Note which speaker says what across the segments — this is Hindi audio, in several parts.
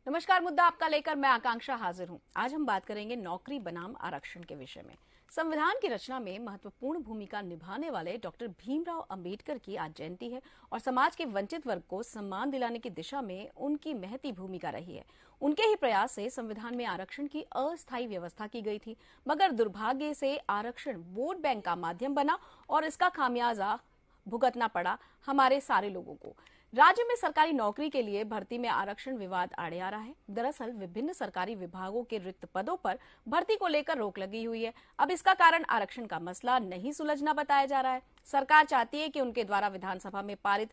Speaker 1: नमस्कार, मुद्दा आपका लेकर मैं आकांक्षा हाजिर हूं। आज हम बात करेंगे नौकरी बनाम आरक्षण के विषय में। संविधान की रचना में महत्वपूर्ण भूमिका निभाने वाले डॉक्टर भीमराव अंबेडकर की आज जयंती है और समाज के वंचित वर्ग को सम्मान दिलाने की दिशा में उनकी महती भूमिका रही है। उनके ही प्रयास से संविधान में आरक्षण की अस्थायी व्यवस्था की गई थी, मगर दुर्भाग्य से आरक्षण वोट बैंक का माध्यम बना और इसका खामियाजा भुगतना पड़ा हमारे सारे लोगों को। राज्य में सरकारी नौकरी के लिए भर्ती में आरक्षण विवाद आड़े आ रहा है। दरअसल विभिन्न सरकारी विभागों के रिक्त पदों पर भर्ती को लेकर रोक लगी हुई है। अब इसका कारण आरक्षण का मसला नहीं सुलझना बताया जा रहा है। सरकार चाहती है कि उनके द्वारा विधानसभा में पारित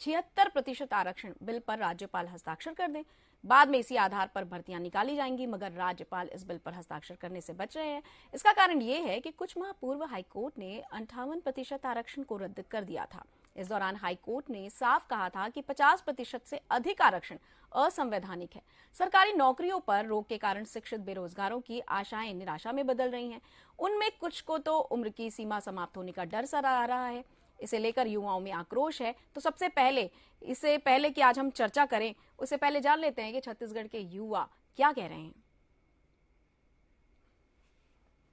Speaker 1: 76% आरक्षण बिल पर राज्यपाल हस्ताक्षर कर दें। बाद में इसी आधार पर भर्तियां निकाली जाएंगी, मगर राज्यपाल इस बिल पर हस्ताक्षर करने से बच रहे हैं। इसका कारण ये है कि कुछ माह पूर्व हाईकोर्ट ने 58% आरक्षण को रद्द कर दिया था। इस दौरान हाईकोर्ट ने साफ कहा था कि 50% से अधिक आरक्षण असंवैधानिक है। सरकारी नौकरियों पर रोक के कारण शिक्षित बेरोजगारों की आशाएं निराशा में बदल रही हैं। उनमें कुछ को तो उम्र की सीमा समाप्त होने का डर सता आ रहा है। इसे लेकर युवाओं में आक्रोश है। तो इससे पहले कि आज हम चर्चा करें, उससे पहले जान लेते हैं कि छत्तीसगढ़ के युवा क्या कह रहे हैं।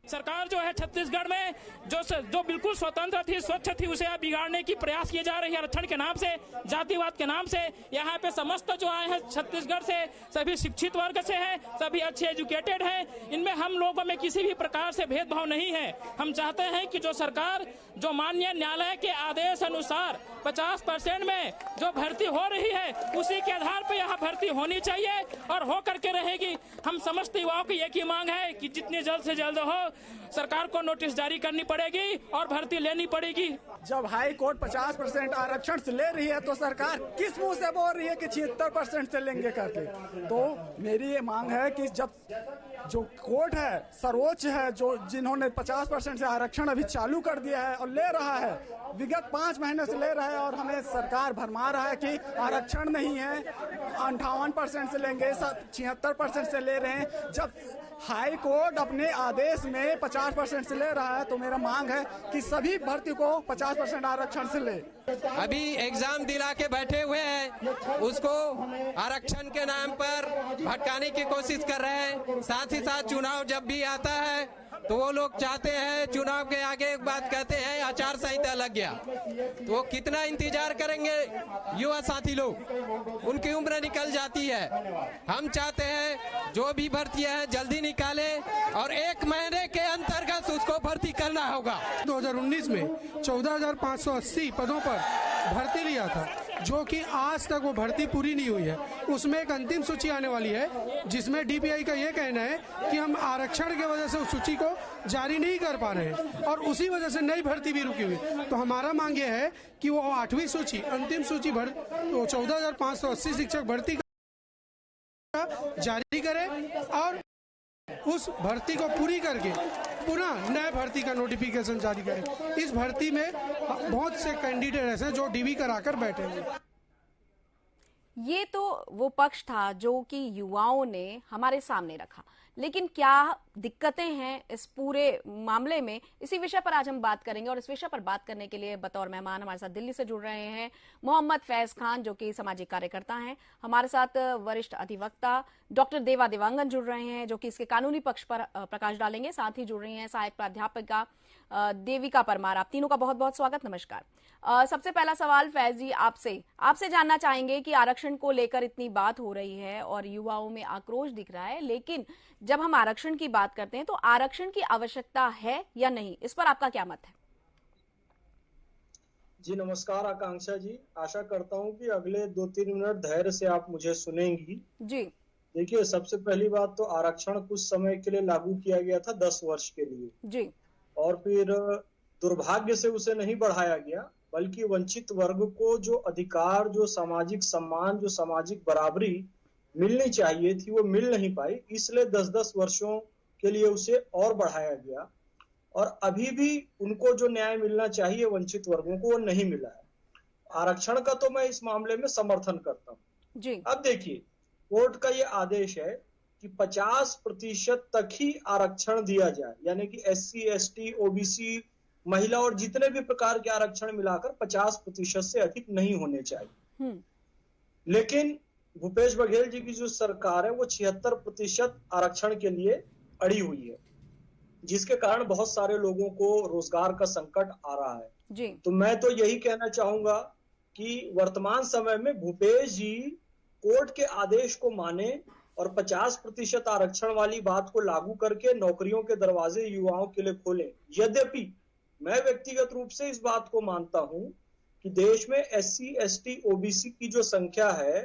Speaker 2: सरकार जो है छत्तीसगढ़ में जो बिल्कुल स्वतंत्र थी, स्वच्छ थी, उसे अब बिगाड़ने की प्रयास किए जा रहे हैं। आरक्षण के नाम से, जातिवाद के नाम से। यहाँ पे समस्त जो आए हैं छत्तीसगढ़ से, सभी शिक्षित वर्ग से हैं, सभी अच्छे एजुकेटेड हैं। इनमें हम लोगों में किसी भी प्रकार से भेदभाव नहीं है। हम चाहते हैं कि जो सरकार जो माननीय न्यायालय के आदेश अनुसार 50% में जो भर्ती हो रही है, उसी के आधार पर यहाँ भर्ती होनी चाहिए और हो करके रहेगी। हम समस्त युवाओं की एक ही मांग है कि जितनी जल्द से जल्द हो सरकार को नोटिस जारी करनी पड़ेगी और भर्ती लेनी पड़ेगी।
Speaker 3: जब हाई कोर्ट 50% आरक्षण से ले रही है तो सरकार किस मुंह से बोल रही है कि 76% से लेंगे करके। तो मेरी ये मांग है कि जब जो कोर्ट है, सर्वोच्च है, जो जिन्होंने 50% से आरक्षण अभी चालू कर दिया है और ले रहा है, विगत 5 महीने से ले रहा है और हमें सरकार भरमा रहा है कि आरक्षण नहीं है, 58% से लेंगे, 76% से ले रहे हैं। जब हाई कोर्ट अपने आदेश में 50% से ले रहा है तो मेरा मांग है कि सभी भर्ती को 50% आरक्षण से ले।
Speaker 4: अभी एग्जाम दिला के बैठे हुए हैं, उसको आरक्षण के नाम पर भटकाने की कोशिश कर रहे हैं। साथ ही साथ चुनाव जब भी आता है तो वो लोग चाहते हैं, चुनाव के आगे एक बात कहते हैं आचार संहिता लग गया, तो वो कितना इंतजार करेंगे युवा साथी लोग, उनकी उम्र निकल जाती है। हम चाहते हैं जो भी भर्ती है जल्दी निकाले और 1 महीने के अंतर्गत उसको भर्ती करना होगा।
Speaker 5: 2019 में 14,580 पदों पर भर्ती लिया था, जो कि आज तक वो भर्ती पूरी नहीं हुई है। उसमें एक अंतिम सूची आने वाली है जिसमें डीपीआई का ये कहना है कि हम आरक्षण की वजह से उस सूची को जारी नहीं कर पा रहे हैं और उसी वजह से नई भर्ती भी रुकी हुई। तो हमारा मांग ये है कि वो 8वीं सूची, अंतिम सूची तो 14,580 शिक्षक भर्ती का जारी करे और उस भर्ती को पूरी करके पुनः नए भर्ती का नोटिफिकेशन जारी करें। इस भर्ती में बहुत से कैंडिडेट ऐसे जो डीवी कराकर बैठेंगे।
Speaker 1: ये तो वो पक्ष था जो कि युवाओं ने हमारे सामने रखा, लेकिन क्या दिक्कतें हैं इस पूरे मामले में, इसी विषय पर आज हम बात करेंगे। और इस विषय पर बात करने के लिए बतौर मेहमान हमारे साथ दिल्ली से जुड़ रहे हैं मोहम्मद फैज खान, जो कि सामाजिक कार्यकर्ता हैं। हमारे साथ वरिष्ठ अधिवक्ता डॉक्टर देवा देवांगन जुड़ रहे हैं, जो कि इसके कानूनी पक्ष पर प्रकाश डालेंगे। साथ ही जुड़ रही हैं सहायक प्राध्यापिका देविका परमार। आप तीनों का बहुत बहुत स्वागत, नमस्कार। सबसे पहला सवाल फैज जी आपसे जानना चाहेंगे कि आरक्षण को लेकर इतनी बात हो रही है और युवाओं में आक्रोश दिख रहा है, लेकिन जब हम आरक्षण की बात करते हैं तो आरक्षण की आवश्यकता है या नहीं, इस पर आपका क्या मत है?
Speaker 6: जी नमस्कार आकांक्षा जी, आशा करता हूं कि अगले 2-3 मिनट धैर्य से आप मुझे सुनेंगी।
Speaker 1: जी
Speaker 6: देखिए, सबसे पहली बात तो आरक्षण कुछ समय के लिए लागू किया गया था, 10 वर्ष के लिए
Speaker 1: जी,
Speaker 6: और फिर दुर्भाग्य से उसे नहीं बढ़ाया गया, बल्कि वंचित वर्ग को जो अधिकार, जो सामाजिक सम्मान, जो सामाजिक बराबरी मिलनी चाहिए थी वो मिल नहीं पाई। इसलिए 10-10 वर्षों के लिए उसे और बढ़ाया गया और अभी भी उनको जो न्याय मिलना चाहिए वंचित वर्गों को वो नहीं मिला है। आरक्षण का तो मैं इस मामले में समर्थन करता हूँ जी। अब देखिए, कोर्ट का ये आदेश है कि 50% तक ही आरक्षण दिया जाए, यानी कि SC, ST, OBC, महिला और जितने भी प्रकार के आरक्षण मिलाकर 50% से अधिक नहीं होने चाहिए। लेकिन भूपेश बघेल जी की जो सरकार है वो 76% आरक्षण के लिए अड़ी हुई है, जिसके कारण बहुत सारे लोगों को रोजगार का संकट आ रहा है
Speaker 1: जी।
Speaker 6: तो मैं तो यही कहना चाहूंगा कि वर्तमान समय में भूपेश जी कोर्ट के आदेश को माने और 50% आरक्षण वाली बात को लागू करके नौकरियों के दरवाजे युवाओं के लिए खोलें। यद्यपि मैं व्यक्तिगत रूप से इस बात को मानता हूं कि देश में SC, ST, OBC की जो संख्या है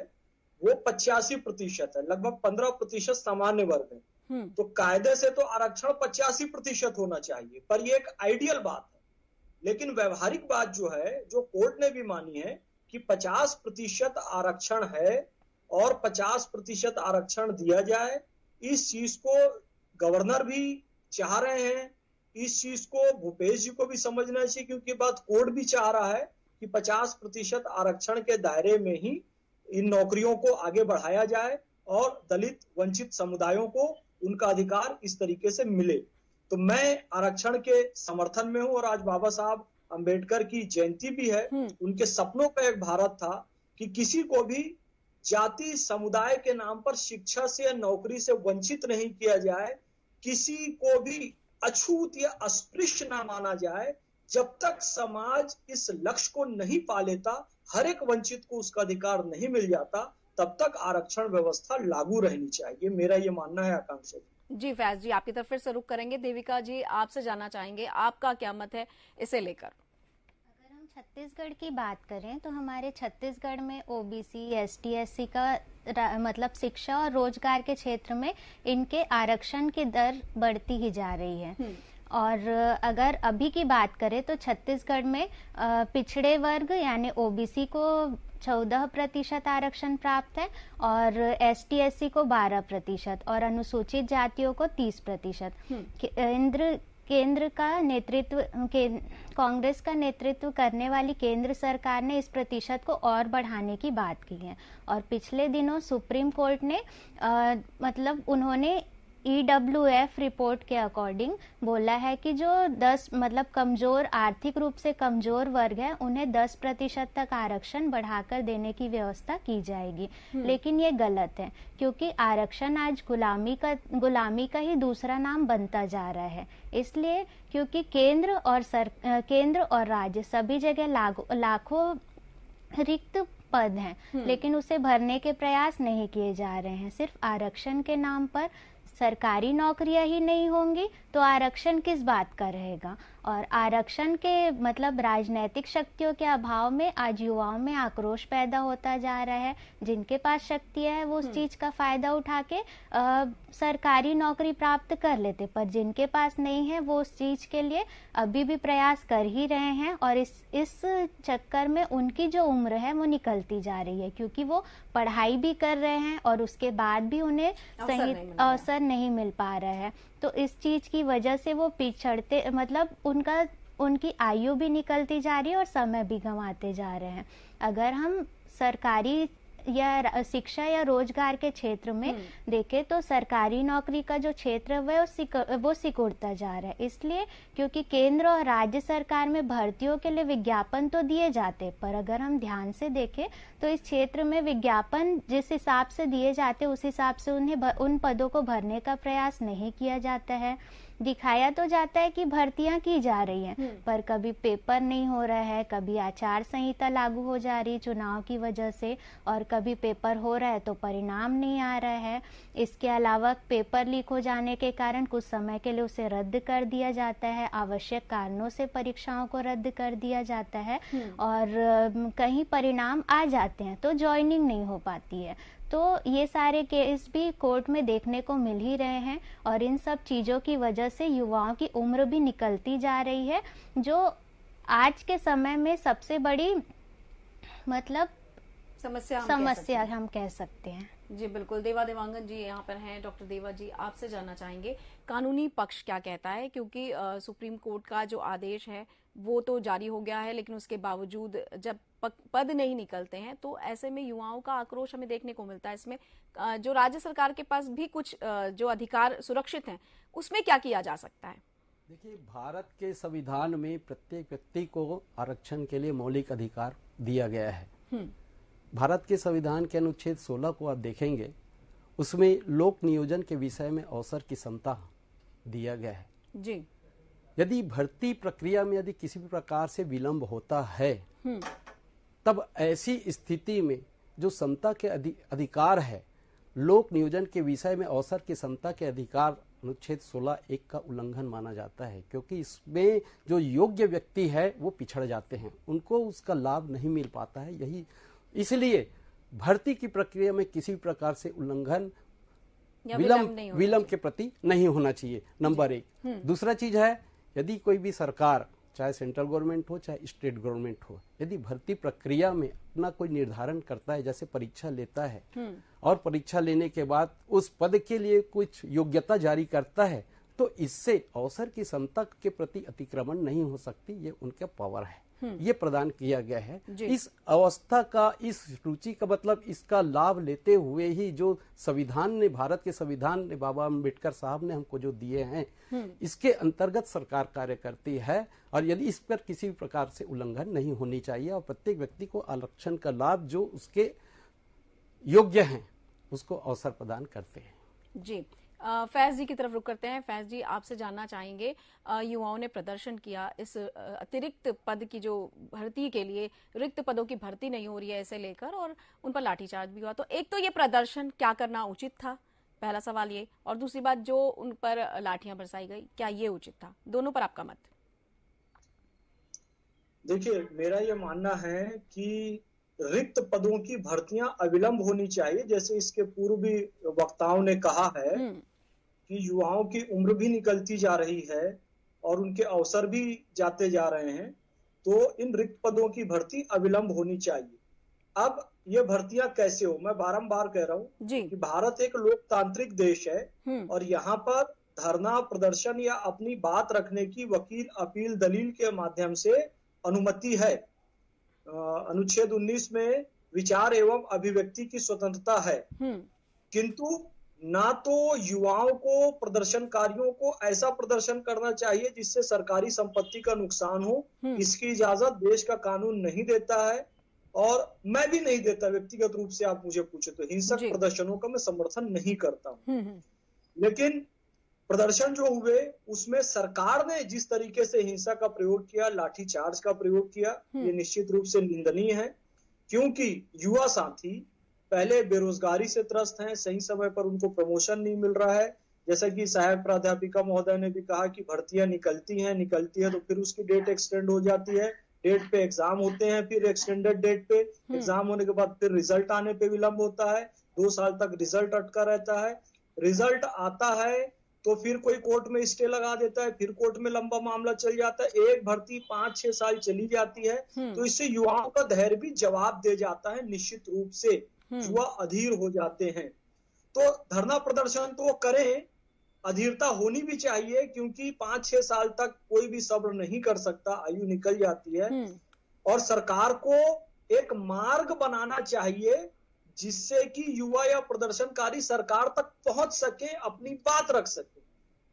Speaker 6: वो 85% है, लगभग 15% सामान्य वर्ग है। तो कायदे से तो आरक्षण 85% होना चाहिए, पर ये एक आइडियल बात है। लेकिन व्यवहारिक बात जो है, जो कोर्ट ने भी मानी है कि 50% आरक्षण है और 50% आरक्षण दिया जाए, इस चीज को गवर्नर भी चाह रहे हैं, इस चीज को भूपेश जी को भी समझना चाहिए, क्योंकि बात कोर्ट भी चाह रहा है कि 50% आरक्षण के दायरे में ही इन नौकरियों को आगे बढ़ाया जाए और दलित वंचित समुदायों को उनका अधिकार इस तरीके से मिले। तो मैं आरक्षण के समर्थन में हूं और आज बाबा साहब अंबेडकर की जयंती भी है। उनके सपनों का एक भारत था कि किसी को भी जाति समुदाय के नाम पर शिक्षा से या नौकरी से वंचित नहीं किया जाए, किसी को भी अछूत या अस्पृश्य ना माना जाए। जब तक समाज इस लक्ष्य को नहीं पा लेता, हर एक वंचित को उसका अधिकार नहीं मिल जाता, तब तक आरक्षण व्यवस्था लागू रहनी चाहिए। मेरा ये मानना है आकांक्षा
Speaker 1: जी। फैज जी, आपकी तरफ फिर से रुख करेंगे। देविका जी, आपसे जानना चाहेंगे आपका क्या मत है इसे लेकर।
Speaker 7: अगर हम छत्तीसगढ़ की बात करें तो हमारे छत्तीसगढ़ में OBC, ST, SC का मतलब शिक्षा और रोजगार के क्षेत्र में इनके आरक्षण की दर बढ़ती ही जा रही है। और अगर अभी की बात करें तो छत्तीसगढ़ में पिछड़े वर्ग यानी OBC को 14% आरक्षण प्राप्त है और ST, SC को 12% और अनुसूचित जातियों को 30%। केंद्र का नेतृत्व कांग्रेस का नेतृत्व करने वाली केंद्र सरकार ने इस प्रतिशत को और बढ़ाने की बात की है। और पिछले दिनों सुप्रीम कोर्ट ने मतलब उन्होंने EWF रिपोर्ट के अकॉर्डिंग बोला है कि जो 10 मतलब कमजोर आर्थिक रूप से कमजोर वर्ग है उन्हें 10% तक आरक्षण बढ़ाकर देने की व्यवस्था की जाएगी। लेकिन ये गलत है, क्योंकि आरक्षण आज गुलामी का ही दूसरा नाम बनता जा रहा है। इसलिए क्योंकि केंद्र और राज्य सभी जगह लाखों रिक्त पद हैं, लेकिन उसे भरने के प्रयास नहीं किए जा रहे हैं। सिर्फ आरक्षण के नाम पर सरकारी नौकरियां ही नहीं होंगी तो आरक्षण किस बात का रहेगा। और आरक्षण के मतलब राजनीतिक शक्तियों के अभाव में आज युवाओं में आक्रोश पैदा होता जा रहा है। जिनके पास शक्तियां है वो उस चीज का फायदा उठा के सरकारी नौकरी प्राप्त कर लेते, पर जिनके पास नहीं है वो उस चीज के लिए अभी भी प्रयास कर ही रहे हैं। और इस चक्कर में उनकी जो उम्र है वो निकलती जा रही है, क्योंकि वो पढ़ाई भी कर रहे हैं और उसके बाद भी उन्हें सही अवसर नहीं मिल पा रहा है। तो इस चीज की वजह से वो पिछड़ते मतलब उनकी आयु भी निकलती जा रही है और समय भी गंवाते जा रहे हैं। अगर हम सरकारी या शिक्षा या रोजगार के क्षेत्र में देखें तो सरकारी नौकरी का जो क्षेत्र है वो सिकुड़ता जा रहा है। इसलिए क्योंकि केंद्र और राज्य सरकार में भर्तियों के लिए विज्ञापन तो दिए जाते, पर अगर हम ध्यान से देखें तो इस क्षेत्र में विज्ञापन जिस हिसाब से दिए जाते उस हिसाब से उन पदों को भरने का प्रयास नहीं किया जाता है। दिखाया तो जाता है कि भर्तियां की जा रही हैं, पर कभी पेपर नहीं हो रहा है, कभी आचार संहिता लागू हो जा रही चुनाव की वजह से, और कभी पेपर हो रहा है तो परिणाम नहीं आ रहा है। इसके अलावा पेपर लीक हो जाने के कारण कुछ समय के लिए उसे रद्द कर दिया जाता है, आवश्यक कारणों से परीक्षाओं को रद्द कर दिया जाता है और कहीं परिणाम आ जाते हैं तो ज्वाइनिंग नहीं हो पाती है। तो ये सारे केस भी कोर्ट में देखने को मिल ही रहे हैं और इन सब चीज़ों की वजह से युवाओं की उम्र भी निकलती जा रही है, जो आज के समय में सबसे बड़ी मतलब समस्या हम कह सकते हैं।
Speaker 1: जी बिल्कुल। देवांगन जी यहाँ पर हैं। डॉक्टर देवा जी, आपसे जानना चाहेंगे कानूनी पक्ष क्या कहता है, क्योंकि सुप्रीम कोर्ट का जो आदेश है वो तो जारी हो गया है, लेकिन उसके बावजूद जब पद नहीं निकलते हैं तो ऐसे में युवाओं का आक्रोश हमें देखने को मिलता है। इसमें जो राज्य सरकार के पास भी कुछ जो अधिकार सुरक्षित हैं उसमें क्या किया जा सकता है?
Speaker 8: देखिए, भारत के संविधान में प्रत्येक व्यक्ति को आरक्षण के लिए मौलिक अधिकार दिया गया है। भारत के संविधान के अनुच्छेद 16 को आप देखेंगे, उसमें लोक नियोजन के विषय में अवसर की समता दिया गया है
Speaker 1: जी।
Speaker 8: यदि भर्ती प्रक्रिया में यदि किसी भी प्रकार से विलंब होता है, तब ऐसी स्थिति में जो समता के अधिकार है, लोक नियोजन के विषय में अवसर की समता के अधिकार अनुच्छेद 16(1) का उल्लंघन माना जाता है, क्योंकि इसमें जो योग्य व्यक्ति है वो पिछड़ जाते हैं, उनको उसका लाभ नहीं मिल पाता है। यही इसलिए भर्ती की प्रक्रिया में किसी भी प्रकार से उल्लंघन विलंब के प्रति नहीं होना चाहिए, नंबर 1। दूसरा चीज है, यदि कोई भी सरकार, चाहे सेंट्रल गवर्नमेंट हो चाहे स्टेट गवर्नमेंट हो, यदि भर्ती प्रक्रिया में अपना कोई निर्धारण करता है, जैसे परीक्षा लेता है और परीक्षा लेने के बाद उस पद के लिए कुछ योग्यता जारी करता है, तो इससे अवसर की समता के प्रति अतिक्रमण नहीं हो सकती, ये उनका पावर है, ये प्रदान किया गया है। इस अवस्था का, इस रुचि का मतलब इसका लाभ लेते हुए ही जो संविधान ने, भारत के संविधान ने, बाबा अम्बेडकर साहब ने हमको जो दिए हैं, इसके अंतर्गत सरकार कार्य करती है। और यदि इस पर किसी भी प्रकार से उल्लंघन नहीं होनी चाहिए और प्रत्येक व्यक्ति को आरक्षण का लाभ जो उसके योग्य हैं उसको अवसर प्रदान करते हैं।
Speaker 1: जी, फैज जी की तरफ रुक करते हैं। फैज जी, आपसे जानना चाहेंगे, युवाओं ने प्रदर्शन किया इस अतिरिक्त पद की जो भर्ती के लिए, रिक्त पदों की भर्ती नहीं हो रही है इसे लेकर, और उन पर लाठीचार्ज भी हुआ। तो एक तो ये प्रदर्शन क्या करना उचित था, पहला सवाल ये, और दूसरी बात जो उन पर लाठियां बरसाई गई, क्या ये उचित था? दोनों पर आपका मत।
Speaker 6: देखिए, मेरा ये मानना है कि रिक्त पदों की भर्तियां अविलंब होनी चाहिए। जैसे इसके पूर्व भी वक्ताओं ने कहा है कि युवाओं की उम्र भी निकलती जा रही है और उनके अवसर भी जाते जा रहे हैं, तो इन रिक्त पदों की भर्ती अविलंब होनी चाहिए। अब ये भर्तियां कैसे हो, मैं बारंबार कह रहा हूँ कि भारत एक लोकतांत्रिक देश है और यहाँ पर धरना, प्रदर्शन या अपनी बात रखने की वकील, अपील, दलील के माध्यम से अनुमति है। अनुच्छेद 19 में विचार एवं अभिव्यक्ति की स्वतंत्रता है, किंतु ना तो युवाओं को, प्रदर्शनकारियों को ऐसा प्रदर्शन करना चाहिए जिससे सरकारी संपत्ति का नुकसान हो। इसकी इजाजत देश का कानून नहीं देता है और मैं भी नहीं देता व्यक्तिगत रूप से। आप मुझे पूछे तो हिंसक प्रदर्शनों का मैं समर्थन नहीं करता हूँ, लेकिन प्रदर्शन जो हुए उसमें सरकार ने जिस तरीके से हिंसा का प्रयोग किया, लाठीचार्ज का प्रयोग किया, ये निश्चित रूप से निंदनीय है। क्योंकि युवा साथी पहले बेरोजगारी से त्रस्त हैं, सही समय पर उनको प्रमोशन नहीं मिल रहा है। जैसा कि सहायक प्राध्यापिका महोदय ने भी कहा कि भर्तियां निकलती है तो फिर उसकी डेट एक्सटेंड हो जाती है, डेट पे एग्जाम होते हैं, फिर एक्सटेंडेड डेट पे एग्जाम होने के बाद फिर रिजल्ट आने पे विलंब होता है, 2 साल तक रिजल्ट अटका रहता है। रिजल्ट आता है तो फिर कोई कोर्ट में स्टे लगा देता है, फिर कोर्ट में लंबा मामला चल जाता है, एक भर्ती 5-6 साल चली जाती है। तो इससे युवाओं का धैर्य भी जवाब दे जाता है, निश्चित रूप से युवा अधीर हो जाते हैं। तो धरना प्रदर्शन तो करें, अधीरता होनी भी चाहिए, क्योंकि 5-6 साल तक कोई भी सब्र नहीं कर सकता, आयु निकल जाती है। और सरकार को एक मार्ग बनाना चाहिए जिससे कि युवा या प्रदर्शनकारी सरकार तक पहुंच सके, अपनी बात रख सके,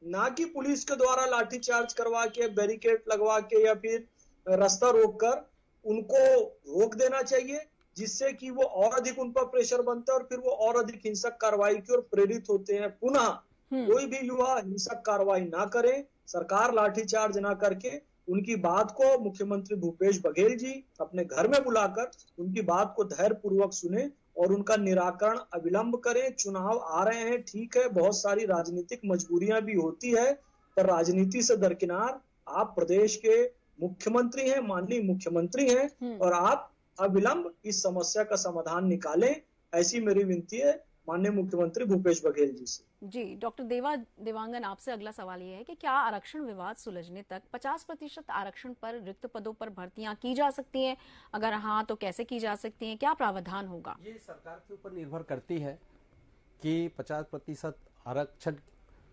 Speaker 6: ना कि पुलिस के द्वारा लाठीचार्ज करवा के, बैरिकेड लगवा के या फिर रास्ता रोककर उनको रोक देना चाहिए, जिससे कि वो और अधिक उन पर प्रेशर बनता है और फिर वो और अधिक हिंसक कार्रवाई की ओर प्रेरित होते हैं। पुनः कोई भी युवा हिंसक कार्रवाई ना करे, सरकार लाठीचार्ज ना करके उनकी बात को मुख्यमंत्री भूपेश बघेल जी अपने घर में बुलाकर उनकी बात को धैर्य पूर्वक सुने और उनका निराकरण अविलंब करें। चुनाव आ रहे हैं, ठीक है, बहुत सारी राजनीतिक मजबूरियां भी होती है, पर राजनीति से दरकिनार आप प्रदेश के मुख्यमंत्री हैं, माननीय मुख्यमंत्री हैं, और आप अविलंब इस समस्या का समाधान निकालें, ऐसी मेरी विनती है माननीय मुख्यमंत्री भूपेश बघेल जी से।
Speaker 1: जी, डॉक्टर देवांगन, आपसे अगला सवाल ये है कि क्या आरक्षण विवाद सुलझने तक 50% आरक्षण पर रिक्त पदों पर भर्तियां की जा सकती हैं? अगर हाँ, तो कैसे की जा सकती हैं? क्या प्रावधान होगा?
Speaker 8: ये सरकार के ऊपर निर्भर करती है कि 50% आरक्षण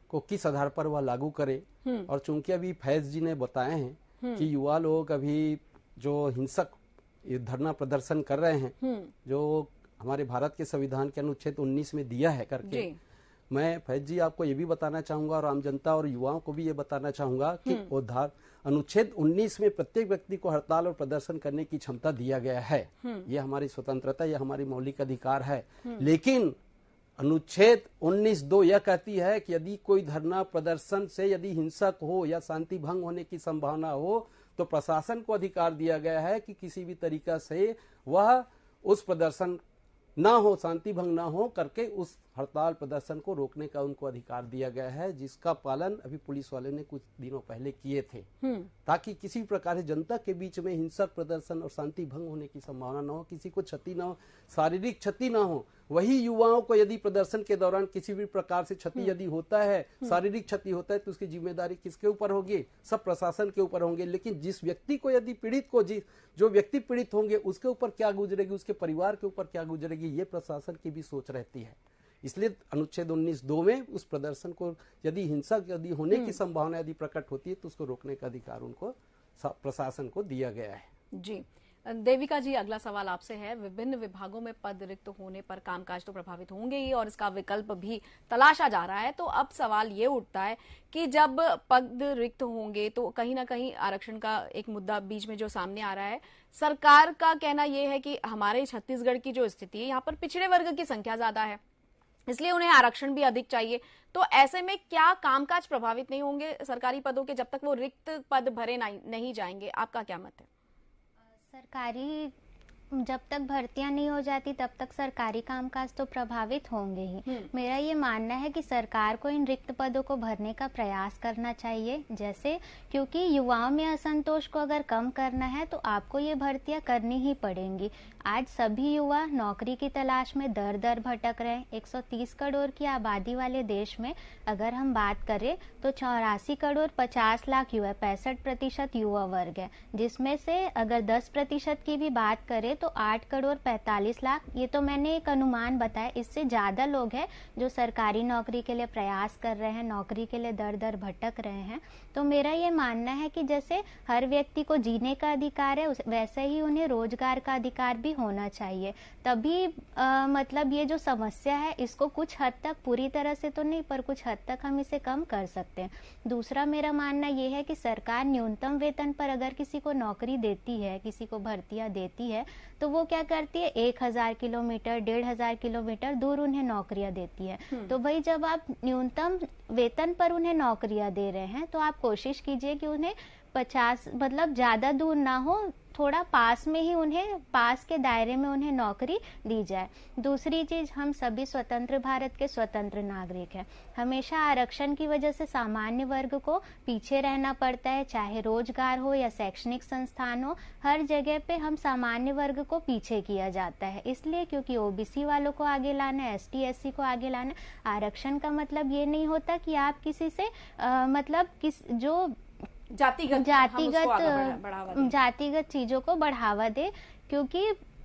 Speaker 8: को किस आधार पर वह लागू करे। और चूंकि अभी फैज जी ने बताए हैं कि युवा लोग अभी जो हिंसक धरना प्रदर्शन कर रहे हैं, जो हमारे भारत के संविधान के अनुच्छेद 19 में दिया है करके, मैं फैज जी आपको ये भी बताना चाहूंगा और आम जनता और युवाओं को भी ये बताना चाहूंगा कि अनुच्छेद 19 में प्रत्येक व्यक्ति को हड़ताल और प्रदर्शन करने की क्षमता दिया गया है। यह हमारी स्वतंत्रता, यह हमारी मौलिक अधिकार है। लेकिन अनुच्छेद 19(2) यह कहती है कि यदि कोई धरना प्रदर्शन से यदि हिंसक हो या शांति भंग होने की संभावना हो तो प्रशासन को अधिकार दिया गया है कि किसी भी तरीका से वह उस प्रदर्शन ना हो, शांति भंग ना हो करके उस हड़ताल प्रदर्शन को रोकने का उनको अधिकार दिया गया है, जिसका पालन अभी पुलिस वाले ने कुछ दिनों पहले किए थे, ताकि किसी प्रकार से जनता के बीच में हिंसक प्रदर्शन और शांति भंग होने की संभावना न हो, किसी को क्षति न हो, शारीरिक क्षति न हो। वही युवाओं को यदि प्रदर्शन के दौरान किसी भी प्रकार से क्षति यदि होता है, शारीरिक क्षति होता है, तो उसकी जिम्मेदारी किसके ऊपर होगी? सब प्रशासन के ऊपर होंगे। लेकिन जिस व्यक्ति को यदि पीड़ित को जो व्यक्ति पीड़ित होंगे उसके ऊपर क्या गुजरेगी, उसके परिवार के ऊपर क्या गुजरेगी, ये प्रशासन की भी सोच रहती है। इसलिए अनुच्छेद 19(2) में उस प्रदर्शन को यदि हिंसा यदि होने की संभावना यदि प्रकट होती है तो उसको रोकने का अधिकार उनको प्रशासन को दिया गया है।
Speaker 1: जी देविका जी, अगला सवाल आपसे है। विभिन्न विभागों में पद रिक्त होने पर कामकाज तो प्रभावित होंगे ही और इसका विकल्प भी तलाशा जा रहा है। तो अब सवाल ये उठता है कि जब पद रिक्त होंगे तो कहीं ना कहीं आरक्षण का एक मुद्दा बीच में जो सामने आ रहा है, सरकार का कहना यह है कि हमारे छत्तीसगढ़ की जो स्थिति है, यहाँ पर पिछड़े वर्ग की संख्या ज्यादा है, इसलिए उन्हें आरक्षण भी अधिक चाहिए। तो ऐसे में क्या कामकाज प्रभावित नहीं होंगे सरकारी पदों के जब तक वो रिक्त पद भरे नहीं जाएंगे? आपका क्या मत है?
Speaker 7: सरकारी जब तक भर्तियां नहीं हो जाती तब तक सरकारी कामकाज तो प्रभावित होंगे ही। मेरा ये मानना है कि सरकार को इन रिक्त पदों को भरने का प्रयास करना चाहिए, जैसे क्योंकि युवाओं में असंतोष को अगर कम करना है तो आपको ये भर्तियां करनी ही पड़ेंगी। आज सभी युवा नौकरी की तलाश में दर दर भटक रहे हैं। 130 करोड़ की आबादी वाले देश में अगर हम बात करें तो 84 करोड़ 50 लाख युवा, 65% युवा वर्ग है, जिसमें से अगर 10% की भी बात करें तो 8 करोड़ 45 लाख, ये तो मैंने एक अनुमान बताया, इससे ज़्यादा लोग हैं जो सरकारी नौकरी के लिए प्रयास कर रहे हैं, नौकरी के लिए दर दर भटक रहे हैं। तो मेरा ये मानना है कि जैसे हर व्यक्ति को जीने का अधिकार है वैसे ही उन्हें रोजगार का अधिकार भी होना चाहिए। तभी मतलब ये जो समस्या है इसको कुछ हद तक, पूरी तरह से तो नहीं पर कुछ हद तक हम इसे कम कर सकते हैं। दूसरा मेरा मानना ये है कि सरकार न्यूनतम वेतन पर अगर किसी को नौकरी देती है, किसी को भर्तियां देती है, तो वो क्या करती है 1000 किलोमीटर 1500 किलोमीटर दूर उन्हें नौकरियां देती है। तो भाई जब आप न्यूनतम वेतन पर उन्हें नौकरियां दे रहे हैं तो आप कोशिश कीजिए कि उन्हें 50 मतलब ज्यादा दूर ना हो, थोड़ा पास में ही उन्हें, पास के दायरे में उन्हें नौकरी दी जाए। दूसरी चीज, हम सभी स्वतंत्र भारत के स्वतंत्र नागरिक हैं। हमेशा आरक्षण की वजह से सामान्य वर्ग को पीछे रहना पड़ता है, चाहे रोजगार हो या शैक्षणिक संस्थान हो, हर जगह पे हम सामान्य वर्ग को पीछे किया जाता है। इसलिए क्योंकि ओबीसी वालों को आगे लाना है, एसटी एससी को आगे लाना है। आरक्षण का मतलब ये नहीं होता कि आप किसी से मतलब जो जातिगत चीजों को बढ़ावा दे, क्योंकि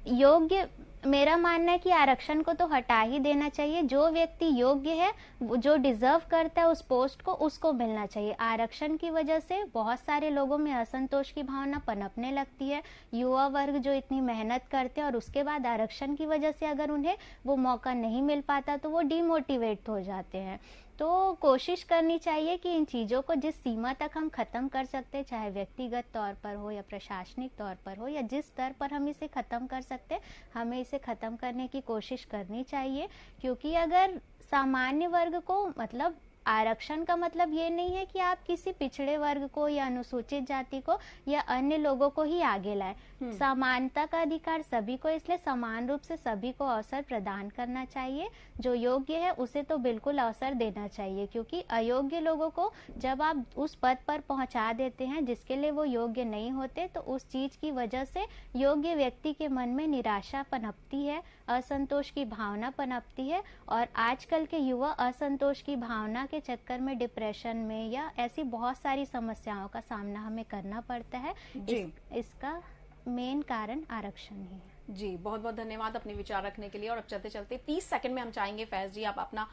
Speaker 7: योग्य, मेरा मानना है कि आरक्षण को तो हटा ही देना चाहिए। जो व्यक्ति योग्य है, जो डिजर्व करता है उस पोस्ट को, उसको मिलना चाहिए। आरक्षण की वजह से बहुत सारे लोगों में असंतोष की भावना पनपने लगती है। युवा वर्ग जो इतनी मेहनत करते हैं और उसके बाद आरक्षण की वजह से अगर उन्हें वो मौका नहीं मिल पाता तो वो डिमोटिवेट हो जाते हैं। तो कोशिश करनी चाहिए कि इन चीज़ों को जिस सीमा तक हम ख़त्म कर सकते हैं, चाहे व्यक्तिगत तौर पर हो या प्रशासनिक तौर पर हो, या जिस स्तर पर हम इसे ख़त्म कर सकते हैं, हमें इसे ख़त्म करने की कोशिश करनी चाहिए। क्योंकि अगर सामान्य वर्ग को, मतलब आरक्षण का मतलब ये नहीं है कि आप किसी पिछड़े वर्ग को या अनुसूचित जाति को या अन्य लोगों को ही आगे लाए। समानता का अधिकार सभी को, इसलिए समान रूप से सभी को अवसर प्रदान करना चाहिए। जो योग्य है उसे तो बिल्कुल अवसर देना चाहिए, क्योंकि अयोग्य लोगों को जब आप उस पद पर पहुंचा देते हैं जिसके लिए वो योग्य नहीं होते, तो उस चीज की वजह से योग्य व्यक्ति के मन में निराशा पनपती है, असंतोष की भावना पनपती है। और आजकल के युवा असंतोष की भावना के चक्कर में डिप्रेशन में या ऐसी बहुत सारी समस्याओं का सामना हमें करना पड़ता है। इसका मेन कारण आरक्षण ही है।
Speaker 1: जी बहुत बहुत धन्यवाद अपने विचार रखने के लिए। और अब चलते चलते 30 सेकंड में हम चाहेंगे फैज जी आप अपना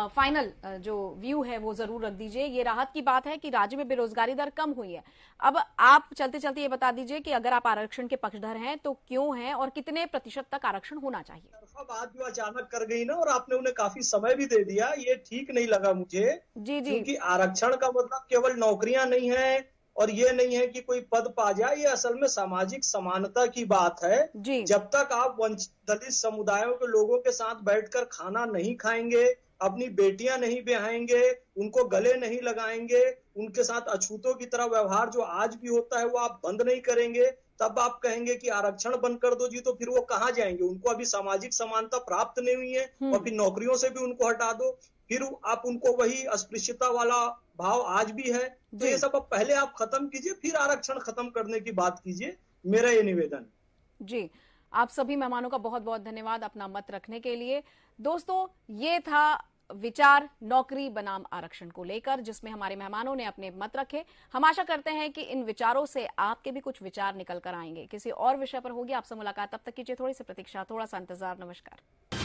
Speaker 1: फाइनल जो व्यू है वो जरूर रख दीजिए। ये राहत की बात है कि राज्य में बेरोजगारी दर कम हुई है। अब आप चलते चलते ये बता दीजिए कि अगर आप आरक्षण के पक्षधर हैं तो क्यों हैं और कितने प्रतिशत तक आरक्षण होना चाहिए?
Speaker 6: बात जो अचानक कर गई ना, और आपने उन्हें काफी समय भी दे दिया, ये ठीक नहीं लगा मुझे।
Speaker 1: जी जी,
Speaker 6: क्योंकि आरक्षण का मतलब केवल नौकरियां नहीं है, और ये नहीं है कि कोई पद पा जाए। ये असल में सामाजिक समानता की बात है। जब तक आप वंचित दलित समुदायों के लोगों के साथ बैठकर खाना नहीं खाएंगे, अपनी बेटियां नहीं ब्याहेंगे, उनको गले नहीं लगाएंगे, उनके साथ अछूतों की तरह व्यवहार जो आज भी होता है वो आप बंद नहीं करेंगे, तब आप कहेंगे कि आरक्षण बंद कर दो जी, तो फिर वो कहाँ जाएंगे? उनको अभी सामाजिक समानता प्राप्त नहीं हुई है और फिर नौकरियों से भी उनको हटा दो, फिर आप उनको वही अस्पृश्यता वाला भाव आज भी है। तो ये सब अब पहले आप खत्म कीजिए, फिर आरक्षण खत्म करने की बात कीजिए, मेरा ये निवेदन।
Speaker 1: जी, आप सभी मेहमानों का बहुत बहुत धन्यवाद अपना मत रखने के लिए। दोस्तों, ये था विचार नौकरी बनाम आरक्षण को लेकर, जिसमें हमारे मेहमानों ने अपने मत रखे। हम आशा करते हैं कि इन विचारों से आपके भी कुछ विचार निकल कर आएंगे। किसी और विषय पर होगी आपसे मुलाकात, तब तक कीजिए थोड़ी सी प्रतीक्षा, थोड़ा सा इंतजार। नमस्कार।